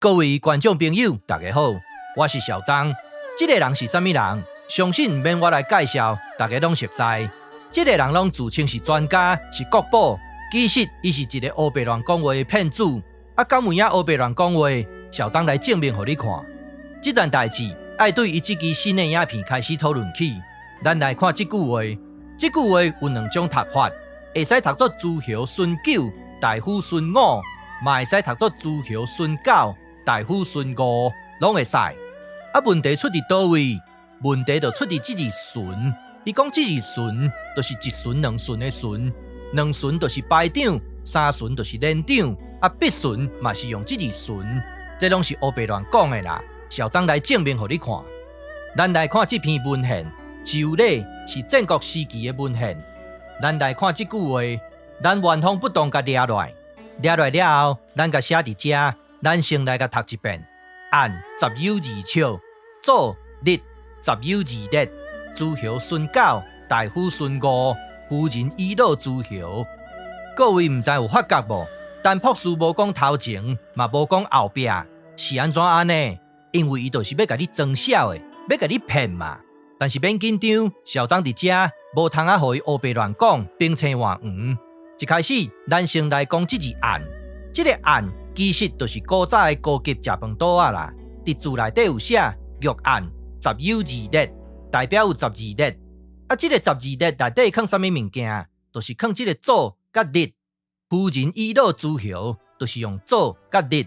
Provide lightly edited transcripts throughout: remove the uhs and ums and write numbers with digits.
各位观众朋友，大家好，我是小张。这个人是什么人？相信唔免我来介绍，大家拢熟悉。这个人拢自称是专家，是国宝。其实，伊是一个黑白乱讲话的骗子。敢有影黑白乱讲话，小张来证明给你看。这件代志，要对伊这支新的影片开始讨论起。咱来看这句话，这句话有两种读法，会使读作朱侯孙九，大夫孙五，嘛会使读作朱侯孙九，大夫孙五，拢会使。问题出伫倒位？问题就出伫这字孙。伊讲这字孙，就是一孙两孙的孙，两孙就是排长，三孙就是连长，八孙嘛是用这字孙，这拢是黑白乱讲的啦。小张来证明给你看。咱来看这篇文献，旧礼是战国时期的文献。咱来看这句话，咱原封不动甲抓来，抓来了后，咱甲写伫遮，咱先来甲读一遍。按十有二笑，左日十有二日，诸侯孙九，大夫孙五，夫人倚老诸侯。各位唔知有发觉无？但朴树无讲头前，嘛无讲后壁，是安怎安呢？因为伊就是要甲你装笑的，要甲你骗嘛。但是免紧张，小张伫遮无通互伊黑白乱讲，并且换黄。一开始，咱先来讲这字案。这个案其实就是古早的高级食饭桌啊啦。伫字内底有写玉案十有二日，代表有12日。这个12日内底放什么物件？就是放这个左甲日。夫人倚老诸侯，就是用左甲日。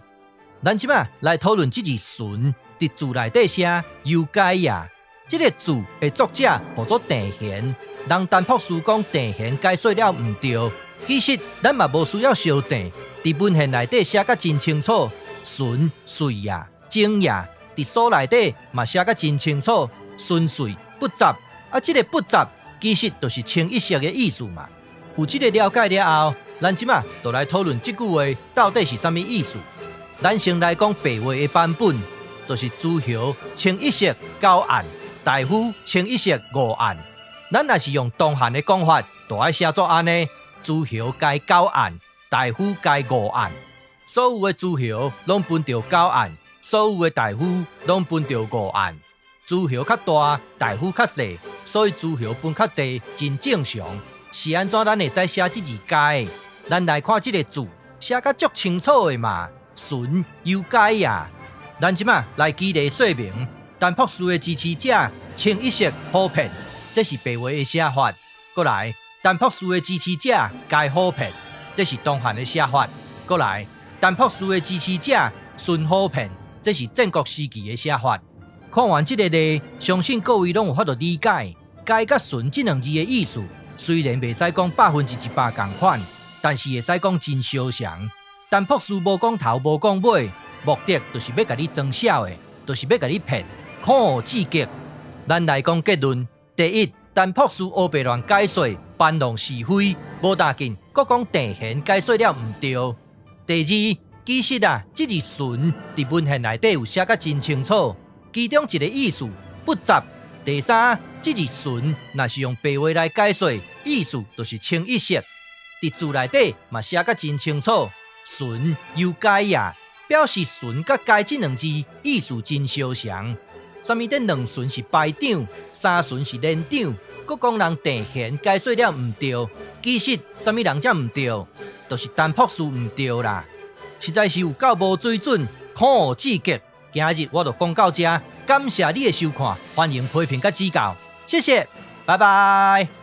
咱即马来讨论这字孙，伫字内底写有解呀。这个字的作者叫做郑贤，人但朴树讲郑贤解说了唔对，其实咱嘛无需要修正。伫文献内底写甲真清楚，顺遂呀、精呀，伫书内底嘛写甲真清楚，顺遂不杂。这个不杂其实就是清一色的意思嘛。有这个了解了后，咱即马就来讨论这句话到底是什么意思。咱先来讲白话的版本，就是诸侯清一色九案，大夫清一色五案。咱若是用东汉的讲法，就要写作安尼：诸侯该九案，大夫该五案。所有的诸侯拢分着九案，所有的大夫拢分着五案。诸侯较大，大夫较细，所以诸侯分较济，真正常。是安怎咱会使写这字解？咱来看这个字，写甲足清楚的嘛。顺有解呀。咱即马来举例说明。但朴树的支持者清一色好骗，这是白话的写法。过来，但朴树的支持者该好骗，这是东汉的写法。过来，但朴树的支持者顺好骗，这是战国时期的写法。看完这个例，相信各位拢有法度理解解甲顺这两字的意思。虽然袂使讲100%同款，但是会使讲真相像。但朴树无讲头无讲尾，目的就是要甲你装笑的，就是要甲你骗，看恶至极。咱来讲结论：第一，但朴树黑白乱解说，搬弄是非，无大紧，搁讲郑贤解说了唔对。第二，其实这字顺伫文献内底有写甲真清楚，其中一个意思不杂。第三，这字顺若是用白话来解说，意思就是清一色。伫字内底嘛写甲真清楚，顺有解呀，表示顺甲解这两字意思真相像。什么等两顺是排长，三顺是连长，搁讲人郑贤解说了唔对，其实什么人才唔对，就是但朴树唔对啦。实在是有够无水准，看恶至极。今日我就讲到这，感谢你的收看，欢迎批评甲指教，谢谢，拜拜。